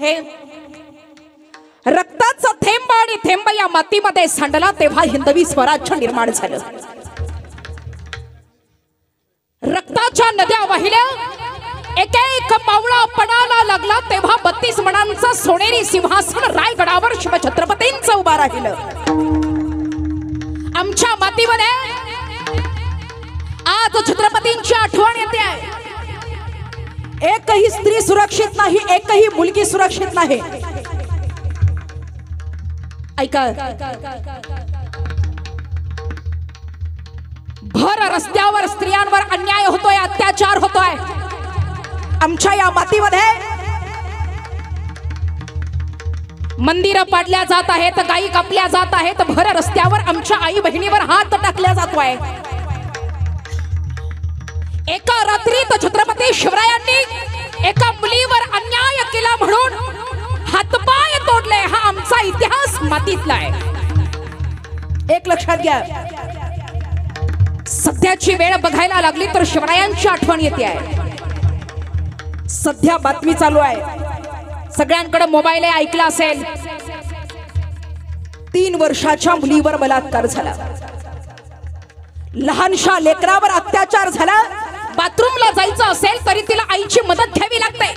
हे रक्ताचा थेंब आणि थेंब या मातीमध्ये सांडला तेव्हा हिंदवी स्वराज्य निर्माण झालं. रक्ताच्या नद्या वाहिल्या, एक एक मावळा पडायला लागला तेव्हा 32 मणांचं सोनेरी सिंहासन रायगडावर शिवछत्रपतींचं उभा राहिलं. आमच्या मातीमध्ये आज छत्रपतींची आठवण येते आहे. एकही स्त्री सुरक्षित नाही, एकही मुलगी सुरक्षित नाही. ऐका, भर रस्त्यावर स्त्रियांवर अन्याय होतोय, अत्याचार होतोय. आमच्या या मातीमध्ये मंदिरं पाडल्या जात आहेत, गायी कापल्या जात आहेत, भर रस्त्यावर आमच्या आई बहिणीवर हात टाकल्या जातोय. एका रात्रीत छत्रपती शिवरायांनी एका मुलीवर अन्याय केला म्हणून हातपाय तोडले. हा आमचा इतिहास मातीतला आहे. एक लक्षात घ्या, सध्याची वेळ बघायला लागली तर शिवरायांची आठवण येते आहे. सध्या बातमी चालू आहे, सगळ्यांकडे मोबाईल आहे, ऐकला असेल. 3 वर्षाच्या मुलीवर बलात्कार झाला, लहानशा लेकरावर अत्याचार झाला. बाथरूमला जायचं असेल तरी तिला आईची मदत घ्यावी लागते.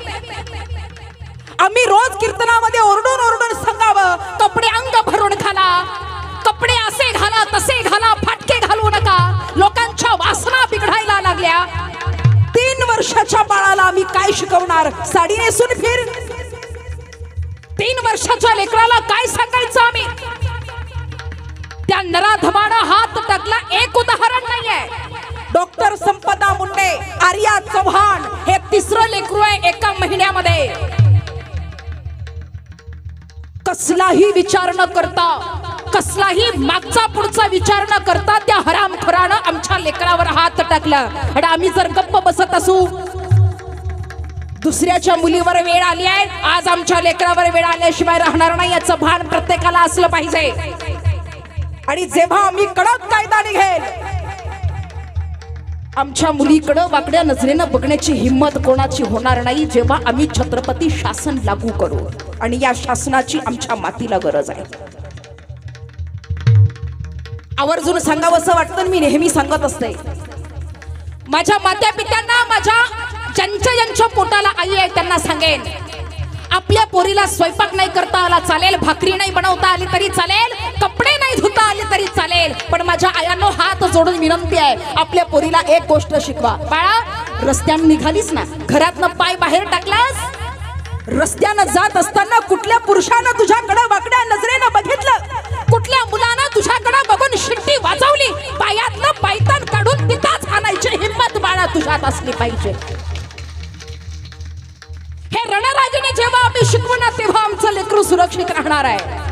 आम्ही रोज कीर्तनामध्ये ओरडून ओरडून सांगावं, कपडे अंग भरून घाला, कपडे असे घाला तसे घाला, फाटके घालू नका. लोकांच्या वासना बिघडायला लागल्या. 3 वर्षाच्या बाळाला आम्ही काय शिकवणार? साडी नेसून फिर. 3 वर्षाच्या लेकराला काय सांगायचं आम्ही? त्या नराधमानं हात टाकला. एक उदाहरण नाहीये. डॉक्टर संपदा मुंडे, आर्या चव्हाण हे 3रं लेकरू आहे एका महिन्यामध्ये. कसलाही विचार न करता, कसलाही मागचा पुढचा विचार न करता त्या हरामखोरानं आमच्या लेकरावर हात टाकला. आणि आम्ही जर गप्प बसत असू, दुसऱ्याच्या मुलीवर वेळ आली आहे, आज आमच्या लेकरावर वेळ आल्याशिवाय राहणार नाही याचं भान प्रत्येकाला असलं पाहिजे. आणि जेव्हा आम्ही कडक कायदा निघेल, आमच्या मुलीकडे वाकड्या नजरेनं बघण्याची हिम्मत कोणाची होणार नाही जेव्हा आम्ही छत्रपती शासन लागू करू. आणि या शासनाची आमच्या मातीला गरज आहे. आवर्जून सांगावंसं वाटतं, मी नेहमी सांगत असते, माझ्या मात्या पित्यांना, माझ्या ज्यांच्या पोटाला आई आहे त्यांना सांगेन, आपल्या पोरीला स्वयंपाक नाही करता आला चालेल, भाकरी नाही बनवता आली तरी चालेल, कपडे नाही धुता आले तरी चालेल, पण माझ्या आयांनो हात जोडून विनंती आहे, आपल्या पोरीला एक गोष्ट शिकवा. बाळा, रस्त्यानं निघालीस ना, घरातनं पाय बाहेर टाकलास, रस्त्यानं जात असताना कुठल्या पुरुषानं तुझ्याकडे वाकड्या नजरेनं बघितलं, कुठल्या मुलानं तुझ्याकडे बघून शिट्टी वाजवली, पायातलं पायतान काढून तिथंच आणायची हिम्मत बाळा तुझ्यात असली पाहिजे. हे रणरागिणी जेव्हा आम्ही शिकवू ना तेव्हा आमचं लेकरू सुरक्षित राहणार आहे.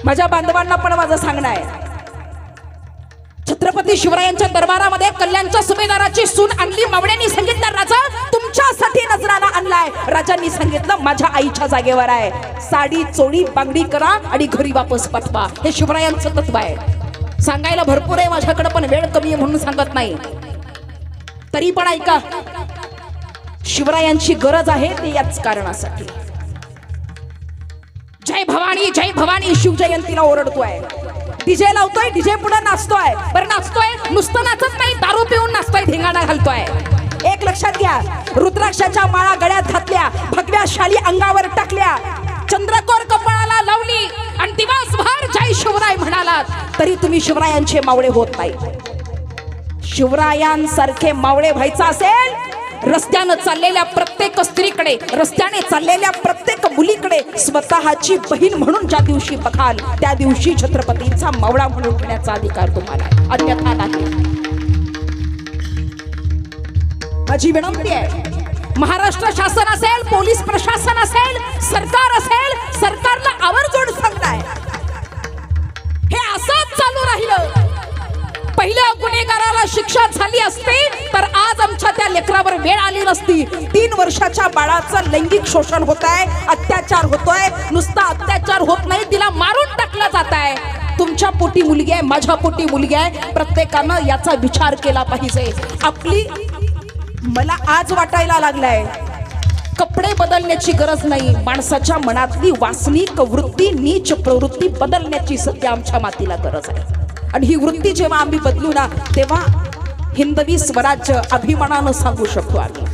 माझ्या बांधवांना पण माझं सांगणं आहे, छत्रपती शिवरायांच्या दरबारामध्ये कल्याणच्या सुभेदाराची सून आणली. मावळ्यांनी सांगितलं, राजा तुमच्यासाठी नजराना आणलाय. राजांनी सांगितलं, माझ्या आईच्या जागेवर आहे. साडी चोळी बांगडी करा आणि घरी वापस पाठवा. हे शिवरायांचं तत्व आहे. सांगायला भरपूर आहे माझ्याकडे, पण वेळ कमी आहे म्हणून सांगत नाही. तरी पण ऐका, शिवरायांची गरज आहे ते याच कारणासाठी. जय भवानी जय भवानी शिवजयंतीला ओरडतोय, डीजे लावतोय, डीजे पुढे नाचतोय. बरं नाचतोय, नुसतं नाचत नाही, दारू पिऊन नाचतोय, धिंगाणा घालतोय. एक लक्षात घ्या, रुद्राक्षाच्या माळा गळ्यात घातल्या, भगव्या शाली अंगावर टाकल्या, चंद्रकोर कपाळाला लावली आणि दिवसभर जय शिवराय म्हणालात तरी तुम्ही शिवरायांचे मावळे होत नाही. शिवरायांसारखे मावळे व्हायचं असेल, रस्त्याने चाललेल्या प्रत्येक स्त्रीकडे, रस्त्याने चाललेल्या प्रत्येक मुलीकडे स्वतःची बहीण म्हणून ज्या दिवशी बघाल त्या दिवशी छत्रपतींचा मावळा म्हणून घेण्याचा अधिकार तुम्हाला, अन्यथा नाही. माझी विनंती आहे, महाराष्ट्र शासन असेल, पोलीस प्रशासन असेल, सरकार असेल, सरकारला आवर्जून सांगताय, हे असंच चालू राहिलं, पहिल्या गुन्हेगाराला शिक्षा झाली असती तर आज आमच्या त्या लेकरावर वेळ आली नसती. 3 वर्षाच्या बाळाचं लैंगिक शोषण होत आहे, अत्याचार होतोय. नुसता अत्याचार होत नाही, तिला मारून टाकलं जात आहे. तुमच्या पोटी मुलगी आहे, माझ्या पोटी मुलगी आहे. प्रत्येकानं याचा विचार केला पाहिजे. आपली, मला आज वाटायला लागलाय कपडे बदलण्याची गरज नाही, माणसाच्या मनातली वासनिक वृत्ती, नीच प्रवृत्ती बदलण्याची सध्या आमच्या मातीला गरज आहे. आणि ही वृत्ती जेव्हा आम्ही बदलू ना, तेव्हा हिंदवी स्वराज्य अभिमानानं सांगू शकतो आम्ही.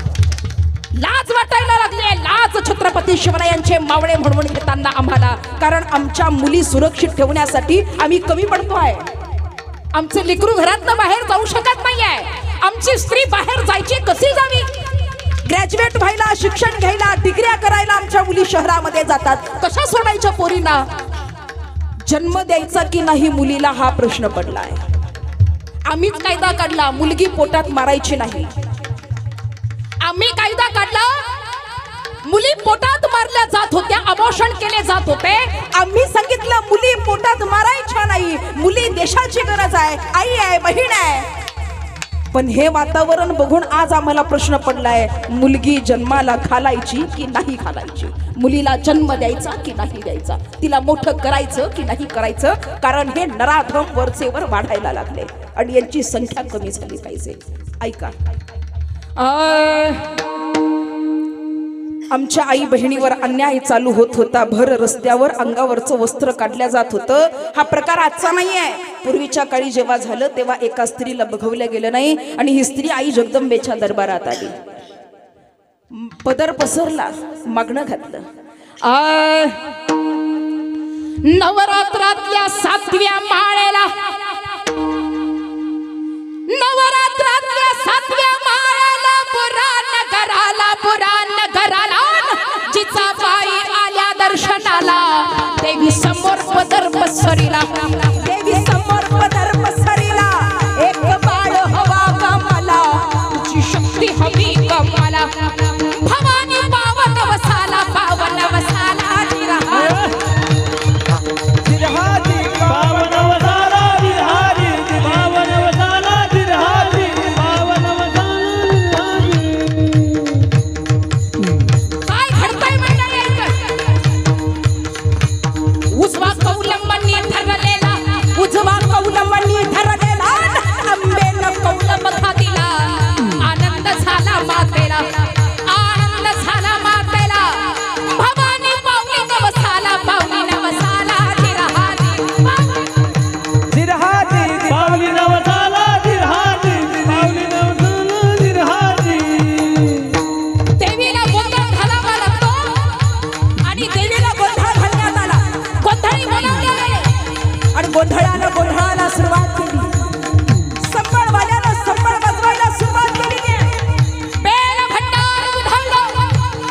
लाज वाटायला लागली, लाज छत्रपती शिवरायांचे मावळे म्हणून घेताना आम्हाला. कारण आमच्या मुली सुरक्षित ठेवण्यासाठी आम्ही कमी पडतोय. आमचे लेकरू घरातनं बाहेर जाऊ शकत नाहीये. आमची स्त्री बाहेर जायची कशी जावी? ग्रॅज्युएट व्हायला, शिक्षण घ्यायला, डिग्र्या करायला आमच्या मुली शहरामध्ये जातात. कशा सोडायच्या पोरींना? जन्म द्यायचा की नाही मुलीला हा प्रश्न पडलाय. आम्हीच कायदा काढला, मुलगी पोटात मारायची नाही. आम्ही कायदा काढला, मुली पोटात मारल्या जात होत्या, अबॉर्शन केले जात होते. आम्ही सांगितलं मुली पोटात मारायच्या नाही, मुली देशाची गरज आहे, आई आहे, बहीण आहे. पण हे वातावरण बघून आज आम्हाला प्रश्न पडलाय, मुलगी जन्माला घालायची की नाही घालायची? मुलीला जन्म द्यायचा की नाही द्यायचा? तिला मोठं करायचं की नाही करायचं? कारण हे नराधम वरचेवर वाढायला लागले आणि यांची संख्या कमी झाली पाहिजे. ऐका, आमच्या आई बहिणीवर अन्याय चालू होत होता. भर रस्त्यावर अंगावरचं वस्त्र काढल्या जात होतं. हा प्रकार आजचा नाही आहे. पूर्वीच्या काळी जेव्हा झालं तेव्हा एका स्त्रीला बघवल्या गेलं नाही आणि ही स्त्री आई जगदंबेच्या दरबारात आली. पदर पसरला, मागणं घातलं. नवरात्रातल्या 7व्या माळेला, नवरात्रातल्या 7व्या माळेला पुराण नगराला जिचा बाई आल्या दर्शनाला, देवी समोर पदर पसरीला, देवी समोर पदर पसरीला. एक बाळ हवा का मला, तुझी शक्ती हवी का मला? भवानी पावन वसाला, पावन वसाला जिरहारी, जिरहारी पावन वसाला जिरहारी, पावन वसाला जिरहारी, पावन वसाला जिरहारी. काय घडतंय मंडळी? उजवा कौलंबनी धरलेला, उजवा कौलंबनी धरलेला, आंबेनं कौलंब खातीला. आनंद झाला मातेला, आनंद झाला मातेला. भवानी पावली नवसाला, पावली नवसाला जिरहारी, जिरहारी, पावली नवसाला जिरहारी, पावली नवसाला जिरहारी. देवीला गोंधळ घालावा लागतो आणि देवीला गोंधळ घालण्यात आला. गोंधळी बोलावले गेले आणि गोंधळाला सुरुवात केली. संबळवाल्याला संबळ वाजवायला सुरुवात केली. बेल भंडार उधळलं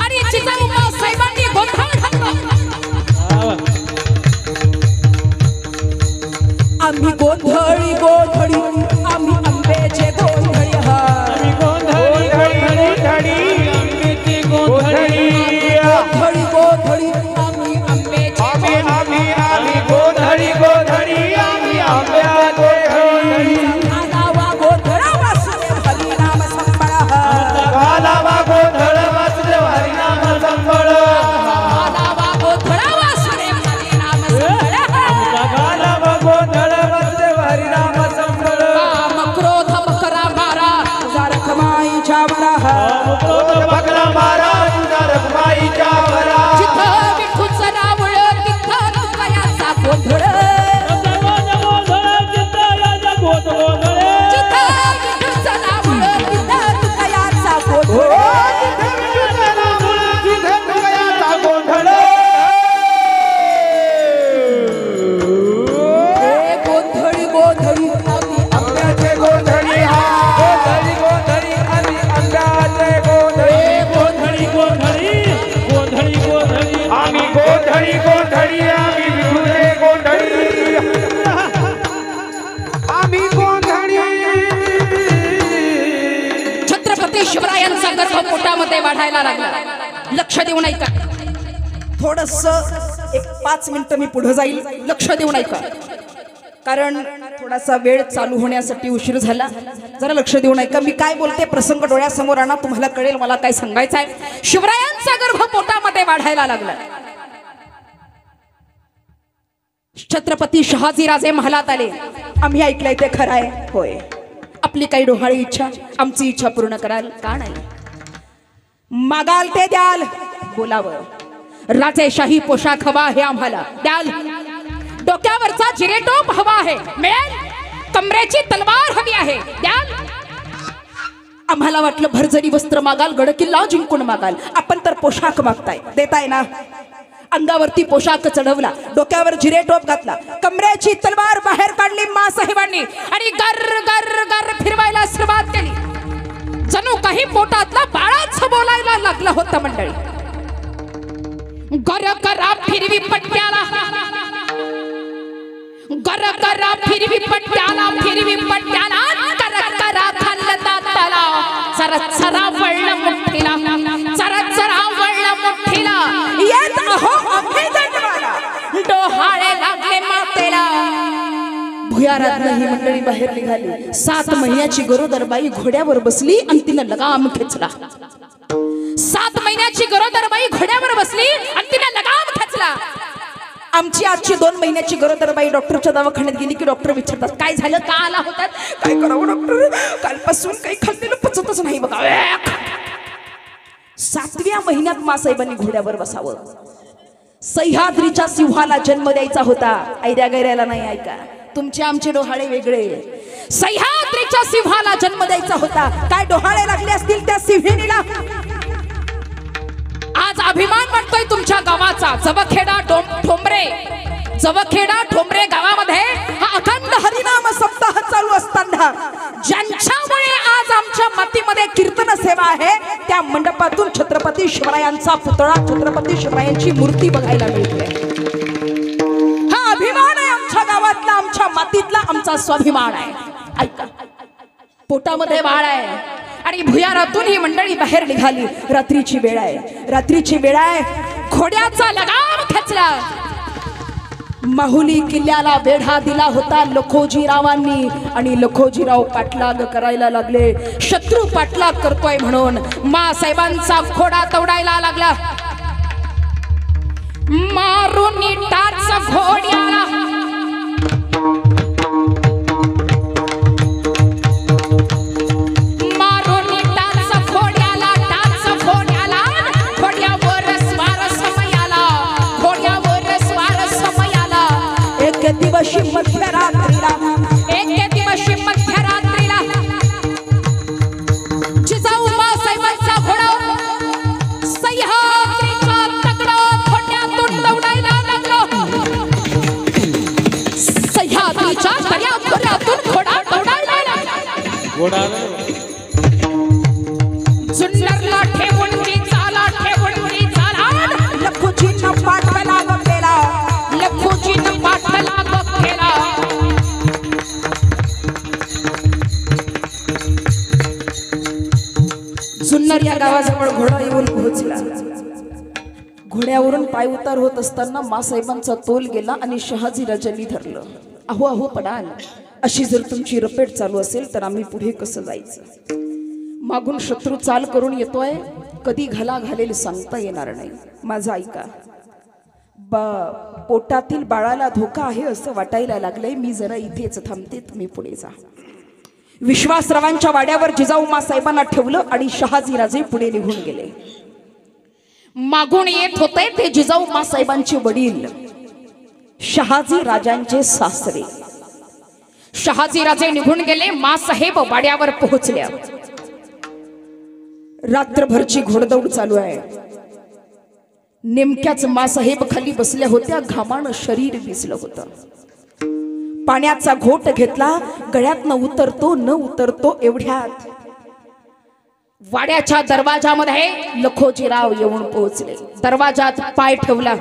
आणि जिजाऊबा साहेबांनी गोंधळ घातला. आम्ही गोंधळी गोंधळी, आम्ही आंब्याचे गोंधळी. आम्ही गोंधळी गोंधळी धडी, आंब्याची गोंधळी. गोंधळी गोंधळी, आम्ही आंब्याचे आम्ही गोंधळी गोंधळी, आम्ही आंब्या गोंधळी. घालावा गोंधळा वासुदेव हरिनाम संबळ, घालावा गोंधळ वासुदेव हरिनाम संबळ. घालावा गोंधळा वासुदेव हरिनाम संबळ. घालावा गोंधळ वासुदेव हरिनाम संबळ. काम क्रोध मकरा मारा, तुझा रखमाईच्या वरा. क्रोध बकरा मारा, तुझा रखमाईच्या वरा. जिथं विठूचं नावळ, तिथं तुकयाचा गोंधळ. जिथं विठूचं नावळ, तिथं तुकयाचा गोंधळ. हे गोंधळी गोंधळी, आम्ही आंब्याचे गोंधळी, गोंधळी गोंधळी, आम्ही आंब्याचे गोंधळी. गोंधळी गोंधळी, गोंधळी गोंधळी, आम्ही गोंधळी गोंधळी, आम्ही विठूचे गोंधळी. आम्ही गोंधळी. छत्रपती शिवरायांचा गर्भ पोटामध्ये वाढायला लागला. लक्ष देऊन ऐका. थोडस एक 5 मिनिटं मी पुढे जाईल. लक्ष देऊन ऐका, कारण थोडासा वेळ चालू होण्यासाठी उशीर झाला. जरा लक्ष देऊन ऐका. मी काय बोलते प्रसंग डोळ्यासमोर आणा, तुम्हाला कळेल मला काय सांगायचं आहे. शिवरायांचा गर्भ पोटामध्ये वाढायला लागला. छत्रपती शहाजीराजे महालात आले. आम्ही ऐकलंय ते खरं आहे. होय, आपली काही डोहाळी इच्छा, आमची इच्छा पूर्ण कराल का नाही? मागाल ते द्याल, बोलावं. राजेशाही पोशाख हवा आहे आम्हाला, द्याल. डोक्यावरचा जिरेटोप हवा आहे, मिळेल. कमरेची तलवार हवी आहे, द्याल. आम्हाला वाटलं भरजरी वस्त्र मागाल, गडकिल्ला जिंकून मागाल. आपण तर पोशाख मागताय, देताय ना. अंगावरती पोशाख चढवला, डोक्यावर जिरेटोप घातला, कमरेची तलवार बाहेर काढली मासाहेबांनी आणि गर गर गर फिरवायला सुरुवात केली. जणू काही पोटातला बाळाच बोलायला लागला होता. मंडळी, गर करा फिरवी पट्ट्याला, गर करा फिरवी पट्ट्याला, फिरवी पट्ट्याला, कर करा खाल्लं दाताला. जरा जरा वळलं मुठीला, जरा जरा वळलं मुठीला. येत अहो आम्ही दंडवाला, डोहाळे लागले मातेला. भुयारात ही मंडळी बाहेर निघाली. 7 महिन्याची गरोदर बाई घोड्यावर बसली आणि तिनं लगाम खेचला. 7 महिन्याची गरोदर बाई घोड्यावर बसली आणि तिनं लगाम खेचला. आमची आजची 2 महिन्याची गरोदर बाई डॉक्टरच्या दवाखान्यात गेली की डॉक्टर विचारतात, काय झालं, का आला होतात? काय करावं डॉक्टर, कालपासून काही खाल्लेलं पचतच नाही बघा. 7व्या महिन्यात मासाहेबांनी घोड्यावर बसावं. सह्याद्रीच्या सिंहाला जन्म द्यायचा होता, ऐऱ्या गैऱ्याला नाही. ऐका, तुमचे आमचे डोहाळे वेगळे. सह्याद्रीच्या सिंहाला जन्म द्यायचा होता. काय डोहाळे लागले असतील त्या सिंहिणीला. आज अभिमान वाटतोय तुमच्या गावाचा. जवखेडा ठोंबरे, जवखेडा ठोंबरे गावामध्ये हा अखंड हरिनाम सप्ताह चालू असताना ज्यांच्यामुळे आज आमच्या मातीमध्ये कीर्तन सेवा आहे, त्या मंडपातून छत्रपती शिवरायांचा पुतळा, छत्रपती शिवरायांची मूर्ती बघायला मिळते. हा अभिमान आहे आमच्या गावातला, आमच्या मातीतला, आमचा स्वाभिमान आहे. ऐका, पोटामध्ये बाळ आहे आणि भुयारातून ही मंडळी बाहेर निघाली. रात्रीची वेळ आहे, रात्रीची वेळ आहे. घोड्याचा लगाम खेचला. माहुली किल्ल्याला वेढा दिला होता लखोजीरावांनी आणि लखोजीराव पाठलाग करायला लागले. शत्रू पाठलाग करतोय म्हणून मासाहेबांचा घोडा तवडायला लागला. मारून टाच घोड्याला, दिवशी मध्यरात्रीला, एक दिवशी मध्यरात्रीला जिजाऊ मासाहेबांचा घोडा सह्याद्रीच्या तगडा घोड्यातून दौडायला लागला. सह्याद्रीच्या दर्यातून घोडा दौडायला लागला. जुन्नरला ठेवून ती चाला, ठेवून ती चाला. लखुजीनं पाठला गेला, लखुजीनं पाठला. जुन्नर या गावाजवळ घोडा येऊन पोहोचला. घोड्यावरून पाय उतार होत असताना मासाहेबांचा तोल गेला आणि शहाजी राजांनी धरलं. अहो अहो पडाल, अशी जर तुमची रपेट चालू असेल तर आम्ही पुढे कसं जायचं? मागून शत्रू चाल करून येतोय, कधी घाला घालेल सांगता येणार नाही. माझं ऐका, पोटातील बाळाला धोका आहे असं वाटायला लागलंय. मी जरा इथेच थांबते, तुम्ही पुढे जा. विश्वासरावांच्या वाड्यावर जिजाऊ मासाहेबांना ठेवलं आणि शहाजी राजे पुढे निघून गेले. मागून येत होते ते जिजाऊ मासाहेबांचे वडील, शहाजी राजांचे सासरे. शहाजी राजे निघून गेले. मासाहेब वाड्यावर पोहोचल्या. रात्रभरची घोडदौड चालू आहे. नेमक्याच मासाहेब खाली बसल्या होत्या. घामानं शरीर भिजलं होतं. पाण्याचा घोट घेतला. गळ्यात न उतरतो एवढ्यात वाड्याच्या दरवाजामध्ये लखोजीराव येऊन पोहोचले. दरवाजात पाय ठेवला.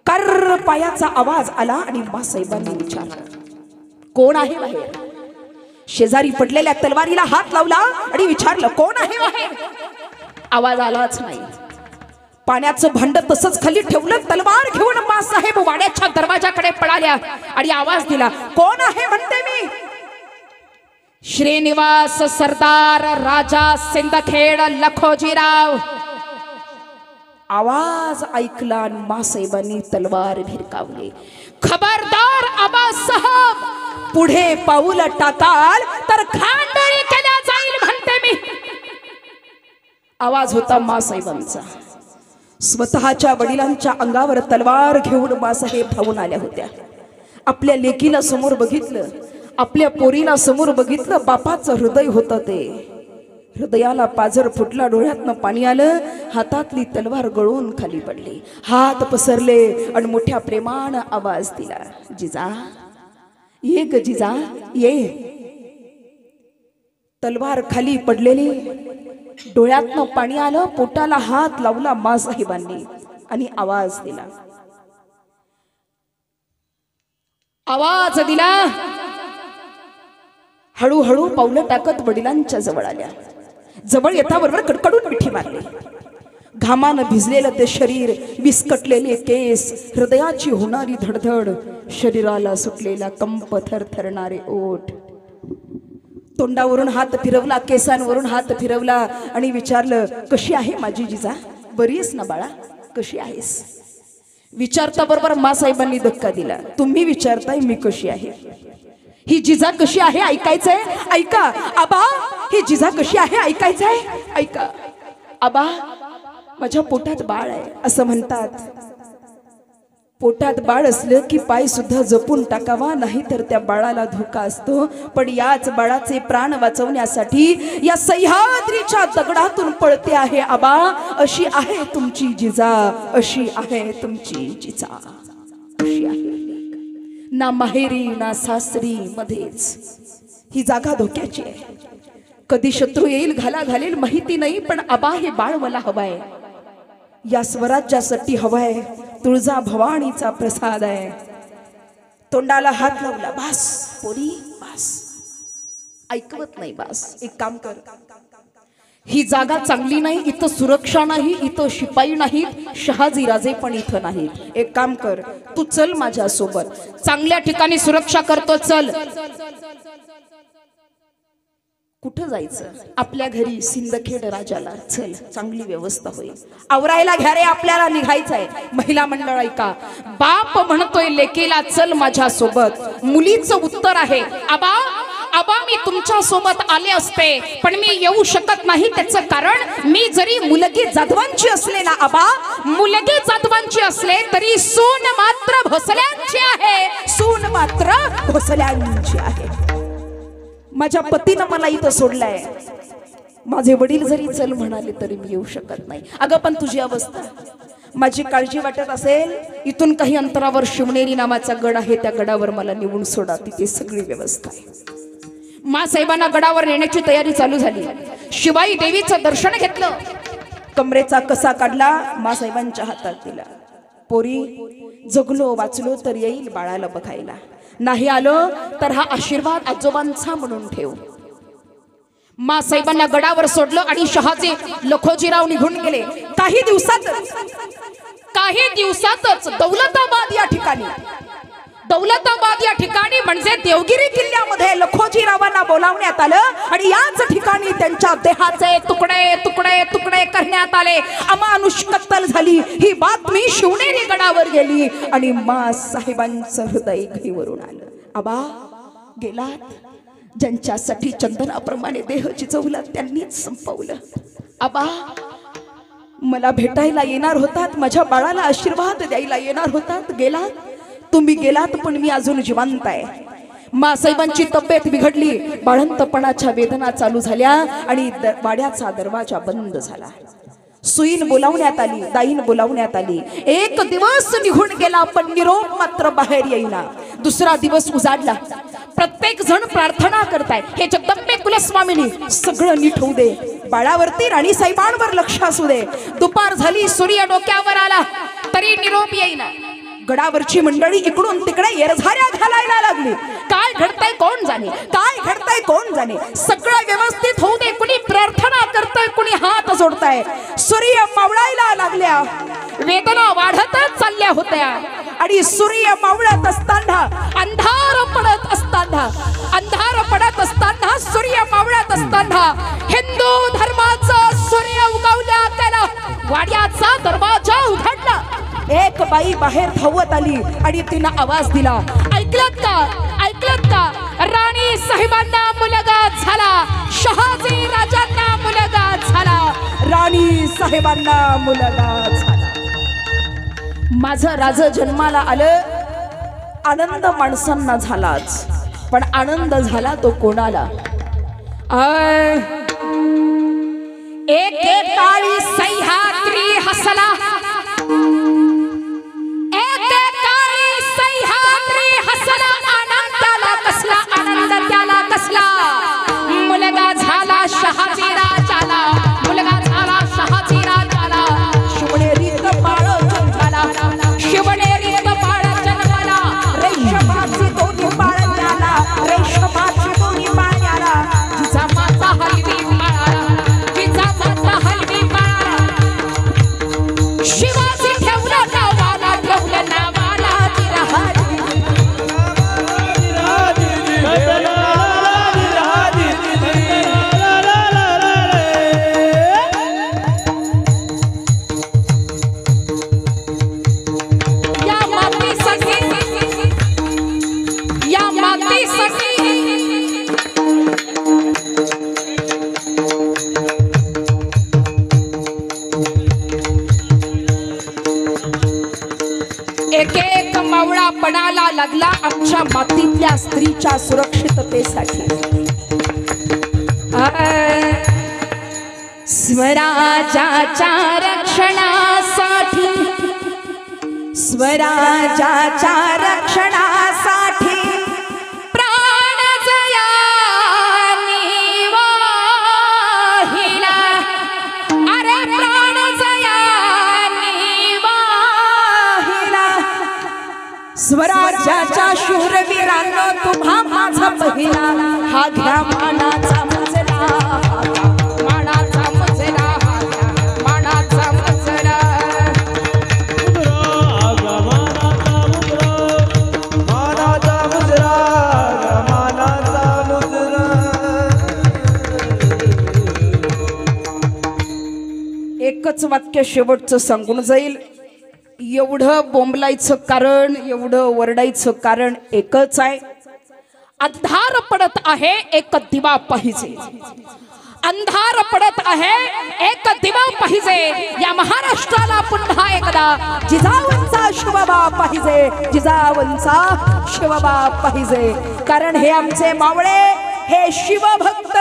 कर पायाचा आवाज आला आणि मासाहेबांनी विचारलं, कोण आहे बाहेर? शेजारी पडलेल्या तलवारीला हात लावला आणि विचारलं, कोण आहे बाहेर? आवाज आलाच नाही. पाण्याचं भांड तसंच खाली ठेवलं. तलवार घेऊन मासाहेब वाड्याच्या दरवाजाकडे पळाल्या आणि आवाज दिला, कोण आहे म्हणते मी? श्रीनिवास सरदार राजा सिंदखेड लखोजीराव. आवाज ऐकला आणि मासाहेबांनी तलवार भिरकावली. खबरदार आबासाहेब, पुढे पाऊल टाकाल तर खांडोळी केल्या जाईल म्हणते मी. आवाज होता मासाहेबांचा. स्वतःच्या वडिलांच्या अंगावर तलवार घेऊन मासाहेब धावून आल्या होत्या. आपल्या लेकीला समोर बघितलं, आपल्या पोरीला समोर बघितलं. बापाचं हृदय होतं ते. हृदयाला पाझर फुटला, डोळ्यातनं पाणी आलं, हातातली तलवार गळून खाली पडली. हात पसरले आणि मोठ्या प्रेमानं आवाज दिला, जिजा ये ग जिजा ये. तलवार खाली पडलेली, डोळ्यातनं पाणी आलं, पोटाला हात लावला मासाहेबांनी आणि आवाज दिला. आवाज दिला. हळूहळू पावलं टाकत वडिलांच्या जवळ आल्या. जवळ येताबरोबर कडकडून मिठी मारली. घामानं भिजलेलं ते शरीर, विस्कटलेले केस, हृदयाची होणारी धडधड, शरीराला सुटलेला कंप, थरथरणारे ओठ. तोंडावरून हात फिरवला, केसांवरून हात फिरवला आणि विचारलं, कशी आहे माझी जिजा? बरी आहेस ना बाळा? कशी आहेस? विचारता बरोबर मासाहेबांनी धक्का दिला. तुम्ही विचारताय मी कशी आहे? ही जिजा कशी आहे ऐकायचंय? ऐका आबा, ही जिजा कशी आहे ऐकायचंय? ऐका आबा, माझ्या पोटात बाळ आहे असं म्हणतात. पोटात बाळ असलं की पाय सुद्धा जपून टाकावा, नाही तर त्या बाळाला धोका असतो. पण याच बाळाचे प्राण वाचवण्यासाठी या सह्याद्रीच्या दगडातून पळते आहे आबा. अशी आहे तुमची जिजा, अशी आहे तुमची जिजा, अशी आहे. ना माहेरी ना सासरी, मध्येच ही जागा धोक्याची आहे. कधी शत्रू येईल, घाला घालेल माहिती नाही, पण आबा हे बाळ मला हवाय. या स्वराज्यासाठी हवाय. तुळजा भवानीचा प्रसाद आहे. तोंडाला हात लावला. बास पोरी बास, ऐकवत नाही. बास, एक काम कर, ही जागा चांगली नाही, इथं सुरक्षा नाही, इथं शिपाई नाहीत, शहाजी राजे पण इथं नाहीत. एक काम कर, तू चल माझ्या सोबत, चांगल्या ठिकाणी सुरक्षा करतो, चल. कुठं जायचं? आपल्या घरी सिंदखेड राजाला. चल, चांगली व्यवस्था होईल. आवरायला घ्या रे, आपल्याला निघायचंय. महिला मंडळ ऐका, बाप म्हणतोय लेकीला चल माझ्या सोबत. मुलीचं उत्तर आहे, आबा आबा मी तुमच्या सोबत आले असते, पण मी येऊ शकत नाही. त्याचं कारण मी जरी मुलगी जाधवांची असले ना आबा, मुलगी जाधवांची असले तरी सून मात्र भोसल्यांची आहे. सून मात्र भोसल्यांची आहे. माझ्या पतीनं मला इथं सोडलंय. माझे वडील जरी चल म्हणाले तरी मी येऊ शकत नाही. अगं पण तुझी अवस्था, माझी काळजी वाटत असेल, इथून काही अंतरावर शिवनेरी नावाचा गड आहे, त्या गडावर मला नेऊन सोडा, तिथे सगळी व्यवस्था आहे. मासाहेबांना गडावर नेण्याची तयारी चालू झाली. शिवाई देवीचं दर्शन घेतलं, कमरेचा कसा काढला, मासाहेबांच्या हातात दिला. पोरी, जगलो वाचलो तर येईल बाळाला बघायला, नाही आलो तर हा आशीर्वाद आजोबांचा म्हणून ठेव. मासाहेबांना गडावर सोडलं आणि शहाजी लखोजीराव निघून गेले. काही दिवसातच दौलताबाद या ठिकाणी म्हणजे देवगिरी किल्ल्यामध्ये लखोजीरावांना बोलावण्यात आलं आणि याच ठिकाणी त्यांच्या देहाचे तुकडे तुकडे तुकडे करण्यात आले. अमानुष कत्तल झाली. ही बातमी शिवनेरी गडावर गेली आणि मासाहेबांचं हृदय घाईवरून आलं. आबा गेलात, ज्यांच्यासाठी चंदनाप्रमाणे देह चिचवला त्यांनीच संपवलं. आबा मला भेटायला येणार होतात, माझ्या बाळाला आशीर्वाद द्यायला येणार होतात, गेलात. तुम्ही गेलात पण मी अजून जिवंत आहे. मासाहेबांची तब्येत बिघडली, बाळंतपणाच्या वेदना चालू झाल्या आणि वाड्याचा दरवाजा बंद झाला. सुईन बोलावण्यात आली, दाईन बोलावण्यात आली. एक दिवस निघून गेला पण निरोप मात्र बाहेर येईना. दुसरा दिवस उजाडला. प्रत्येक जण प्रार्थना करताय, हे जगदंबे कुलस्वामिनी सगळं नीट होऊ दे, बाळावरती राणी साहेबांवर लक्ष असू दे. दुपार झाली, सूर्य डोक्यावर आला तरी निरोप येईना. गडावरची मंडळी इकडून तिकडे येरझाऱ्या घालायला लागली. काय घडतंय कोण जाणे, काय घडतंय कोण जाणे. सगळं व्यवस्थित होऊ दे. कुणी प्रार्थना करतंय, कुणी हात जोडताय. सूर्य मावळायला लागल्या, वेदना वाढतच चालल्या होत्या आणि सूर्य मावळत असताना, अंधार पडत असताना, सूर्य मावळत असताना हिंदू धर्माचा सूर्य उगवल्या त्याला वाड्याचा दरवाजा उघडला. एक बाई बाहेर धावत आली आणि तिनं आवाज दिला, ऐकलत का, राणी साहेबांना मुलगा झाला, शहाजी राजांना मुलगा झाला. राणी साहेबांना मुलगा झाला. माझं राज जन्माला आलं, आनंद माणसांना झालाच, पण आनंद झाला तो कोणाला? एक काळी सह्याद्री हसला, एक काळी सह्याद्री हसला, आनंद त्याला कसला, आनंद त्याला कसला. मुलगा झाला शहाजी राजाला, मुलगा झाला शहाजी राजाला. शिवनेरीत बाळ जन्माला, शिवनेरीत बाळ जन्माला. रेशमाची दोन्ही बाळ त्याला, रेशमाची दोन्ही बाळ त्याला. जिजा माता हलवी बाळाला, जिजा माता हलवी बाळाला. शिवाजी ठेवलं नावाला, ठेवलं नावाला जिरहाजी. एक एक मावळा पणाला लागला आमच्या मातीतल्या स्त्रीच्या सुरक्षिततेसाठी. स्वराज्याच्या रक्षणासाठी, स्वराज्याच्या रक्षणासाठी प्राण जयानी वाहिला. अरे प्राण जयानी वाहिला. स्वराज्याच्या शूरवीरांनो तुम्हा माझा पहिला. हा घ्या मानाचा मुजरा, मानाचा मुजरा, मानाचा मुजरा. मानाचा मुजरा, मानाचा मुजरा. एकच वाक्य शेवटचं सांगून जाईल. एवढं बोंबलायचं कारण, एवढं वरडायचं कारण एकच आहे. अंधार पडत आहे, एक दिवा पाहिजे. अंधार पडत आहे, एक दिवा पाहिजे. या महाराष्ट्राला पुन्हा एकदा जिजाऊंचा शिवबाप पाहिजे, जिजाऊंचा शिवबाप पाहिजे. कारण हे आमचे मावळे, हे शिवभक्त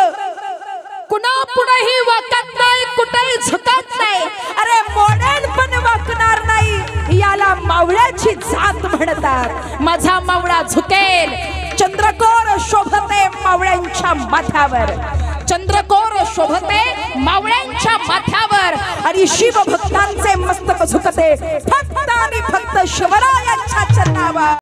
कुणा पुढेही वाकत नाही, कुठेही झुकत नाही. अरे मॉडर्न पण वाकणार नाही, याला मावळ्याची जात म्हणतात. माझा मावळा झुकेल. चंद्रकोर शोभते मावळ्यांच्या माथ्यावर, चंद्रकोर शोभते मावळ्यांच्या माथ्यावर. आणि शिवभक्तांचे मस्तक झुकते फक्त आणि फक्त शिवरायांच्या चरणावर.